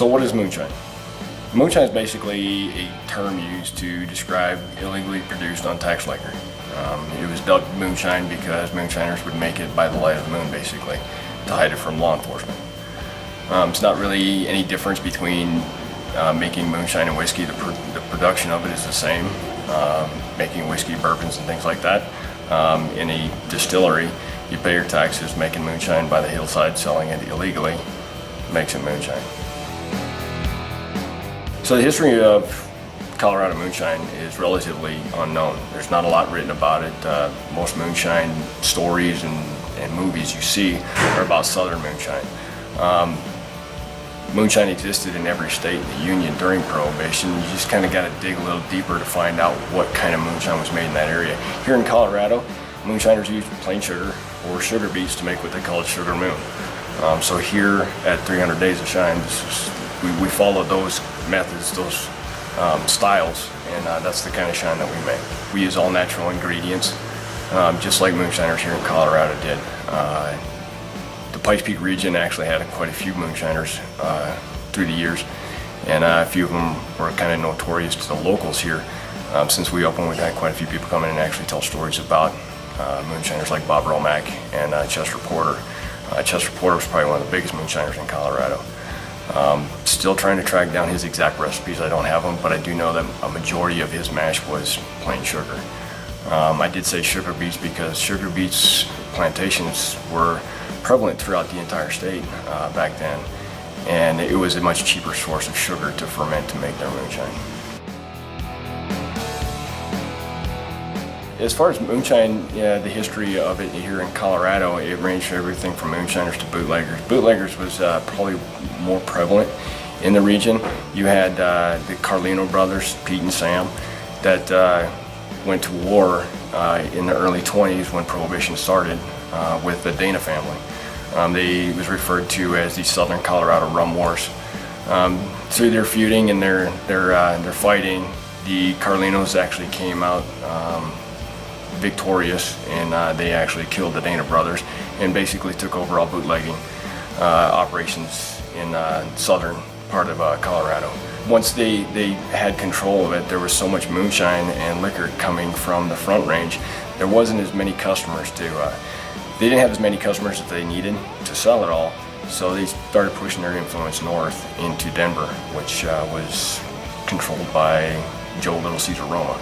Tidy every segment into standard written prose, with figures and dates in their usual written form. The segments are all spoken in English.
So what is moonshine? Moonshine is basically a term used to describe illegally produced untaxed liquor. It was dubbed moonshine because moonshiners would make it by the light of the moon, basically, to hide it from law enforcement. It's not really any difference between making moonshine and whiskey. The production of it is the same. Making whiskey, bourbons, and things like that. In a distillery, you pay your taxes. Making moonshine by the hillside, selling it illegally, makes it moonshine. So the history of Colorado moonshine is relatively unknown. There's not a lot written about it. Most moonshine stories and movies you see are about southern moonshine. Moonshine existed in every state in the Union during Prohibition. You just kind of got to dig a little deeper to find out what kind of moonshine was made in that area. Here in Colorado, moonshiners used plain sugar or sugar beets to make what they call Sugar Moon. So here at 300 Days of Shine, we follow those methods, those styles, and that's the kind of shine that we make. We use all natural ingredients, just like moonshiners here in Colorado did. The Pikes Peak region actually had quite a few moonshiners through the years, and a few of them were kind of notorious to the locals here. Since we opened, we've had quite a few people come in and actually tell stories about moonshiners like Bob Romack and Chester Porter. Chester Porter was probably one of the biggest moonshiners in Colorado. Still trying to track down his exact recipes. I don't have them, but I do know that a majority of his mash was plain sugar. I did say sugar beets because sugar beets plantations were prevalent throughout the entire state back then, and it was a much cheaper source of sugar to ferment to make their moonshine. As far as moonshine, the history of it here in Colorado, it ranged from everything from moonshiners to bootleggers. Bootleggers was probably more prevalent in the region. You had the Carlino brothers, Pete and Sam, that went to war in the early 20s when Prohibition started with the Dana family. It was referred to as the Southern Colorado Rum Wars. Through their feuding and their fighting, the Carlinos actually came out victorious, and they actually killed the Dana brothers and basically took over all bootlegging operations in southern part of Colorado. Once they had control of it, there was so much moonshine and liquor coming from the Front Range, there wasn't as many customers they didn't have as many customers that they needed to sell it all, so they started pushing their influence north into Denver, which was controlled by Joe Little Caesar Roma.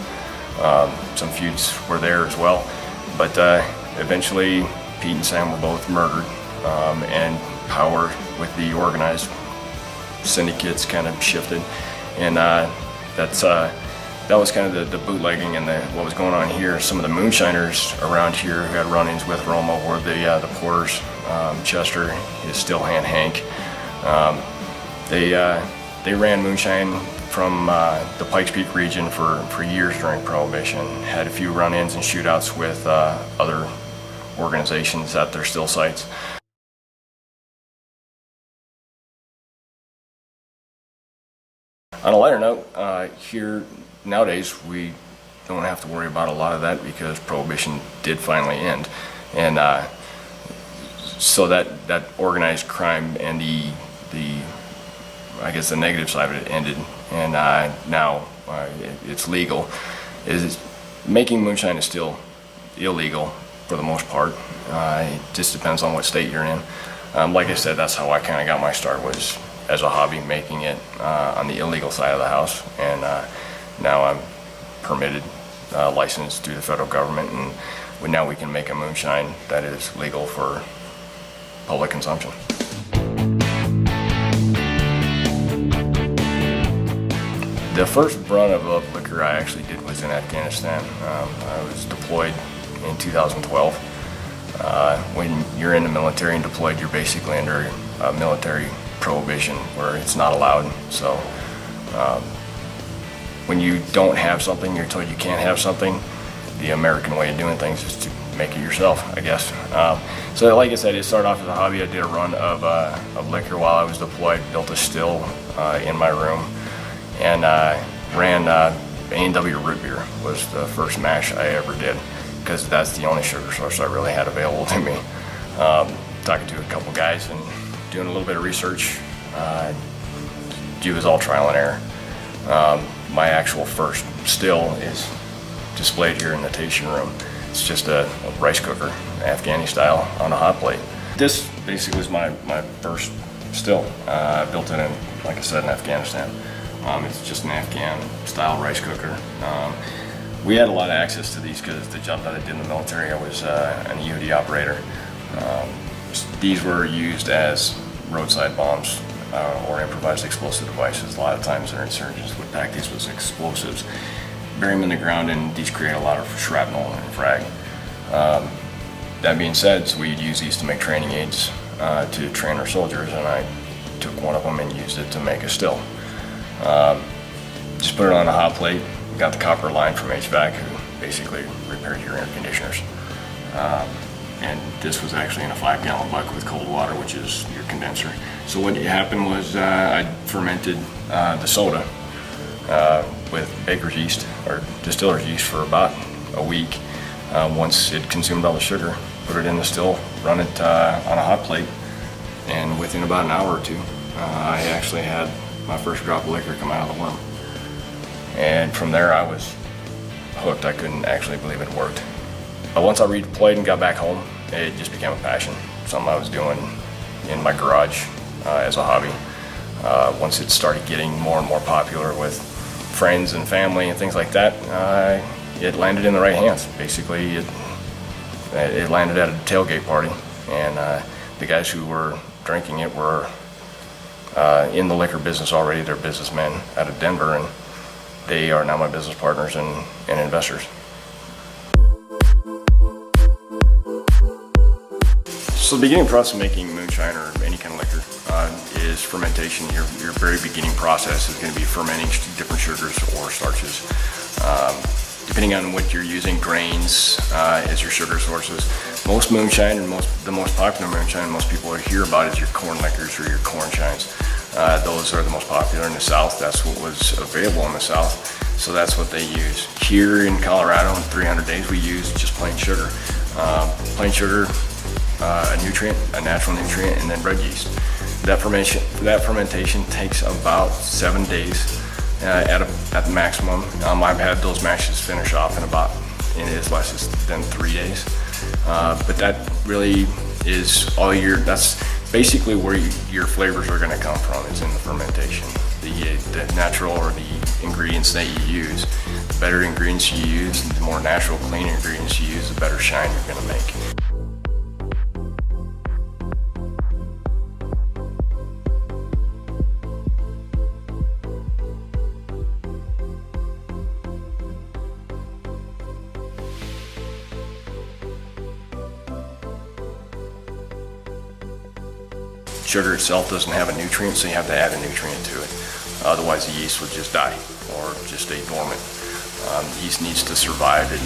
Some feuds were there as well, but eventually Pete and Sam were both murdered, and power with the organized syndicates kind of shifted, and that was kind of the bootlegging and what was going on here. Some of the moonshiners around here who had run-ins with Roma were the Porters, Chester, his still hand Hank. They ran moonshine from the Pikes Peak region for years during Prohibition. Had a few run-ins and shootouts with other organizations at their still sites. On a lighter note, here nowadays we don't have to worry about a lot of that because Prohibition did finally end, and so that organized crime and the I guess the negative side of it ended, and now it's legal. Making moonshine is still illegal for the most part. It just depends on what state you're in. Like I said, that's how I kind of got my start, was as a hobby, making it on the illegal side of the house, and now I'm permitted, licensed through the federal government, and now we can make a moonshine that is legal for public consumption. The first run of liquor I actually did was in Afghanistan. I was deployed in 2012. When you're in the military and deployed, you're basically under military prohibition where it's not allowed. So when you don't have something, you're told you can't have something. The American way of doing things is to make it yourself, I guess. So like I said, it started off as a hobby. I did a run of liquor while I was deployed, built a still in my room, and ran A&W root beer was the first mash I ever did, because that's the only sugar source I really had available to me. Talking to a couple guys and doing a little bit of research, it was all trial and error. My actual first still is displayed here in the tasting room. It's just a rice cooker, Afghani style, on a hot plate. This basically is my first still. I built it in, like I said, in Afghanistan. It's just an Afghan style rice cooker. We had a lot of access to these because the job that I did in the military, I was an EOD operator. These were used as roadside bombs or improvised explosive devices. A lot of times our insurgents would pack these with explosives, bury them in the ground, and these create a lot of shrapnel and frag. That being said, so we'd use these to make training aids to train our soldiers, and I took one of them and used it to make a still. Just put it on a hot plate. Got the copper line from HVAC, who basically repaired your air conditioners. And this was actually in a 5-gallon bucket with cold water, which is your condenser. So what happened was I fermented the soda with baker's yeast or distiller's yeast for about a week. Once it consumed all the sugar, put it in the still, run it on a hot plate, and within about an hour or two, I actually had my first drop of liquor come out of the worm. And from there I was hooked. I couldn't actually believe it worked. But once I redeployed and got back home, it just became a passion. Something I was doing in my garage as a hobby. Once it started getting more and more popular with friends and family and things like that, it landed in the right hands. Basically, it landed at a tailgate party, and the guys who were drinking it were in the liquor business already. They're businessmen out of Denver, and they are now my business partners and investors. So the beginning process of making moonshine or any kind of liquor is fermentation. Your very beginning process is going to be fermenting different sugars or starches. Depending on what you're using, grains as your sugar sources. Most moonshine and the most popular moonshine most people hear about is your corn liquors or your corn shines. Those are the most popular in the South. That's what was available in the South, so that's what they use. Here in Colorado, in 300 days, we use just plain sugar. Plain sugar, a nutrient, a natural nutrient, and then bread yeast. That fermentation takes about 7 days at the maximum. I've had those mashes finish off in as less than 3 days. But that really is that's basically where your flavors are going to come from, is in the fermentation. The natural or the ingredients that you use. The better ingredients you use, the more natural, clean ingredients you use, the better shine you're going to make. Sugar itself doesn't have a nutrient, so you have to add a nutrient to it. Otherwise the yeast would just die or just stay dormant. Yeast needs to survive and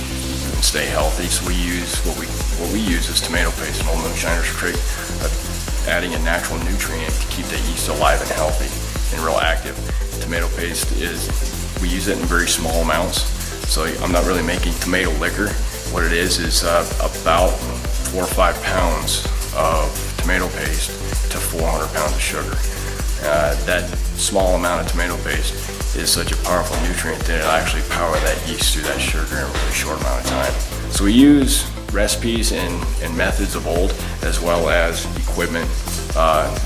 stay healthy, so what we use is tomato paste. And old moonshiners create adding a natural nutrient to keep the yeast alive and healthy and real active. Tomato paste we use it in very small amounts, so I'm not really making tomato liquor. What it is about 4 or 5 pounds of tomato paste to 400 pounds of sugar. That small amount of tomato paste is such a powerful nutrient that it'll actually power that yeast through that sugar in a really short amount of time. So we use recipes and methods of old, as well as equipment,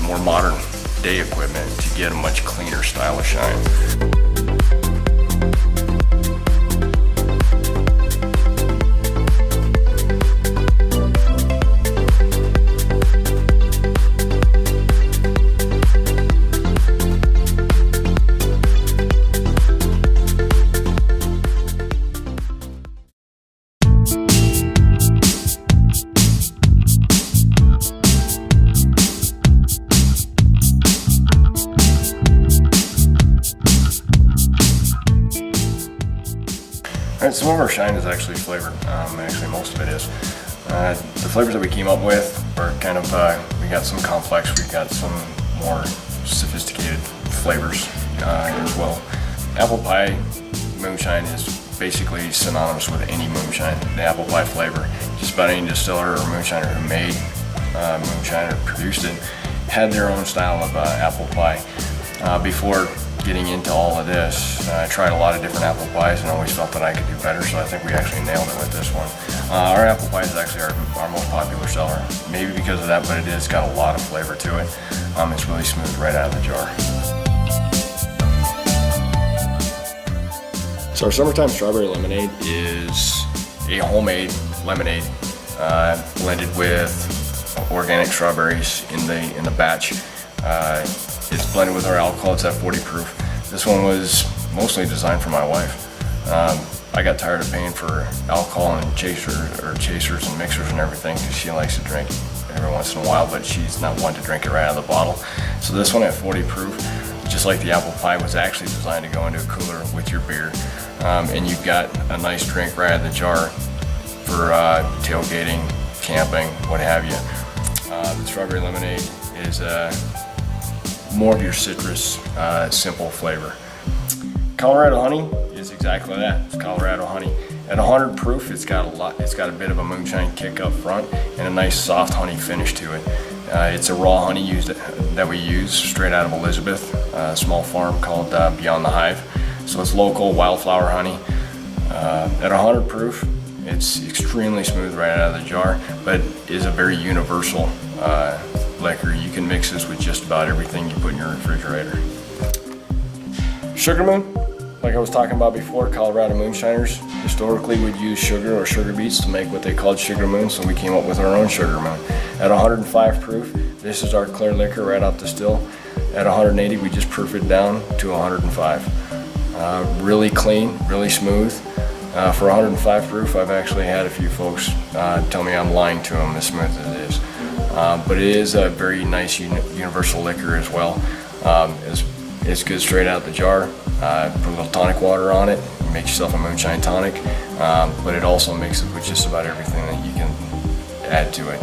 more modern day equipment, to get a much cleaner style of shine. Alright, some of our shine is actually flavored. Actually, most of it is. The flavors that we came up with were kind of, we got some complex, we got some more sophisticated flavors as well. Apple pie moonshine is basically synonymous with any moonshine, the apple pie flavor. Just about any distiller or moonshiner who made moonshine or produced it had their own style of apple pie. Before getting into all of this, I tried a lot of different apple pies and always felt that I could do better, so I think we actually nailed it with this one. Our apple pie is actually our most popular seller, maybe because of that, but it has got a lot of flavor to it. It's really smooth right out of the jar. So our summertime strawberry lemonade is a homemade lemonade blended with organic strawberries in the batch. It's blended with our alcohol. It's at 40 proof. This one was mostly designed for my wife. I got tired of paying for alcohol and chasers and mixers and everything because she likes to drink every once in a while, but she's not one to drink it right out of the bottle. So this one at 40 proof, just like the apple pie, was actually designed to go into a cooler with your beer. And you've got a nice drink right out of the jar for tailgating, camping, what have you. The strawberry lemonade is more of your citrus, simple flavor. Colorado honey is exactly that. It's Colorado honey. At 100 proof, it's got a bit of a moonshine kick up front and a nice soft honey finish to it. It's a raw honey that we use straight out of Elizabeth, a small farm called Beyond the Hive. So it's local wildflower honey. At 100 proof, it's extremely smooth right out of the jar, but is a very universal liquor. You can mix this with just about everything you put in your refrigerator. Sugar Moon, like I was talking about before, Colorado moonshiners historically would use sugar or sugar beets to make what they called Sugar Moon, so we came up with our own Sugar Moon. At 105 proof, this is our clear liquor right off the still. At 180, we just proof it down to 105. Really clean, really smooth. For 105 proof, I've actually had a few folks tell me I'm lying to them as smooth as it is. But it is a very nice universal liquor as well. It's good straight out the jar. Put a little tonic water on it, make yourself a moonshine tonic, but it also mixes with just about everything that you can add to it.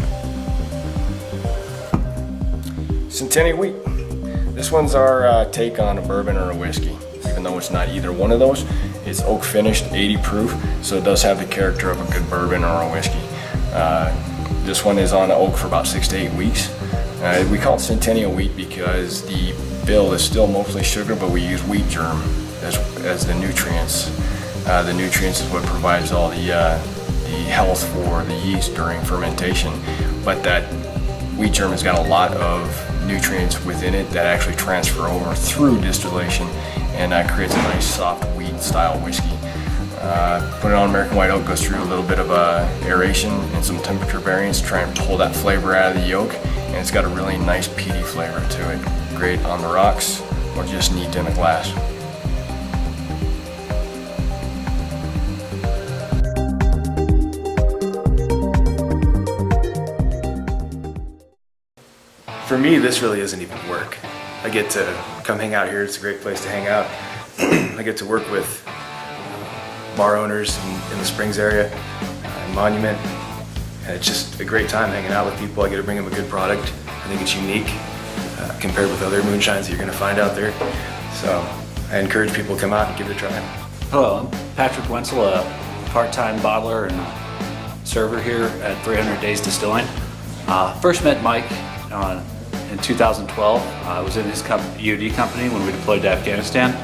Centennial wheat. This one's our take on a bourbon or a whiskey. Even though it's not either one of those, it's oak finished, 80 proof, so it does have the character of a good bourbon or a whiskey. This one is on oak for about 6 to 8 weeks. We call it Centennial wheat because the bill is still mostly sugar, but we use wheat germ as the nutrients. The nutrients is what provides all the health for the yeast during fermentation, but that wheat germ has got a lot of nutrients within it that actually transfer over through distillation, and that creates a nice soft wheat style whiskey. Put it on American white oak, goes through a little bit of aeration and some temperature variance to try and pull that flavor out of the yolk, and it's got a really nice peaty flavor to it. Great on the rocks or just neat in a glass. For me, this really isn't even work. I get to come hang out here. It's a great place to hang out. I get to work with bar owners in the Springs area, Monument, and it's just a great time hanging out with people. I get to bring them a good product. I think it's unique compared with other moonshines that you're going to find out there. So I encourage people to come out and give it a try. Hello, I'm Patrick Wenzel, a part-time bottler and server here at 300 Days Distilling. First met Mike in 2012. I was in his UD company when we deployed to Afghanistan.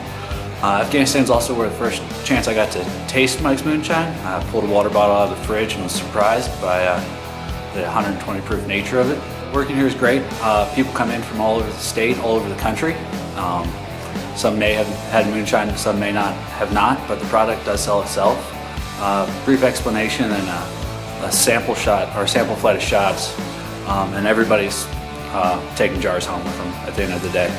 Afghanistan's also where the first chance I got to taste Mike's moonshine. I pulled a water bottle out of the fridge and was surprised by the 120 proof nature of it. Working here is great. People come in from all over the state, all over the country. Some may have had moonshine, some may not have not, but the product does sell itself. Brief explanation and a sample shot or sample flight of shots, and everybody's taking jars home with them at the end of the day.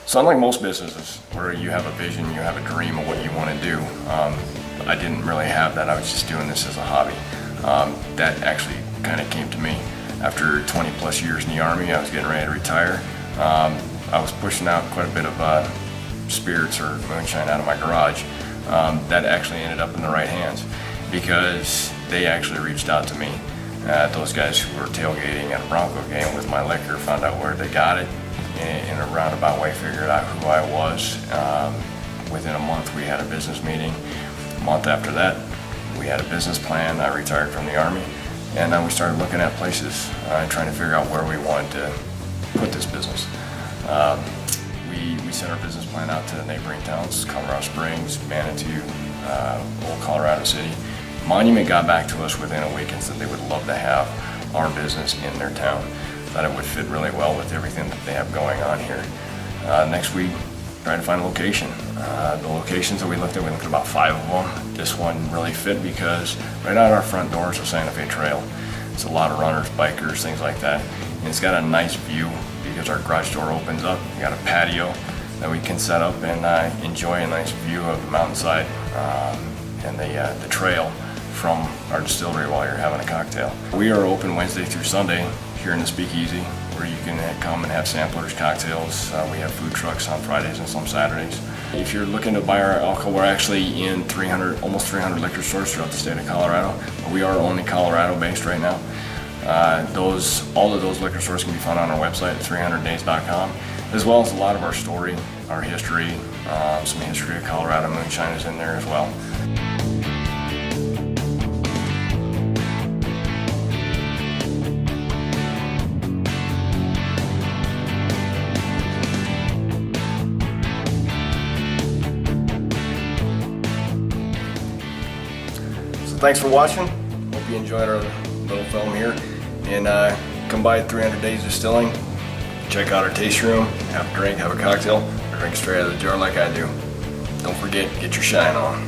So unlike most businesses where you have a vision, you have a dream of what you want to do, I didn't really have that. I was just doing this as a hobby. That actually kind of came to me after 20 plus years in the Army. I was getting ready to retire. I was pushing out quite a bit of spirits or moonshine out of my garage. That actually ended up in the right hands because they actually reached out to me. Those guys who were tailgating at a Bronco game with my liquor found out where they got it. In a roundabout way, figured out who I was. Within a month, we had a business meeting. A month after that, we had a business plan. I retired from the Army, and then we started looking at places and trying to figure out where we wanted to put this business. We sent our business plan out to neighboring towns, Colorado Springs, Manitou, Old Colorado City. Monument got back to us within a week and said they would love to have our business in their town, that it would fit really well with everything that they have going on here. Next week, trying to find a location. The locations that we looked at about 5 of them. This one really fit because right out our front door is a Santa Fe Trail. It's a lot of runners, bikers, things like that. And it's got a nice view because our garage door opens up. We got a patio that we can set up and enjoy a nice view of the mountainside and the trail from our distillery while you're having a cocktail. We are open Wednesday through Sunday here in the Speakeasy, where you can come and have samplers, cocktails. We have food trucks on Fridays and some Saturdays. If you're looking to buy our alcohol, we're actually in almost 300 liquor stores throughout the state of Colorado. But we are only Colorado-based right now. All of those liquor stores can be found on our website at 300days.com, as well as a lot of our story, our history, some history of Colorado moonshine is in there as well. Thanks for watching. Hope you enjoyed our little film here. And come by 300 Days Distilling. Check out our tasting room. Have a drink, have a cocktail, or drink straight out of the jar like I do. Don't forget, get your shine on.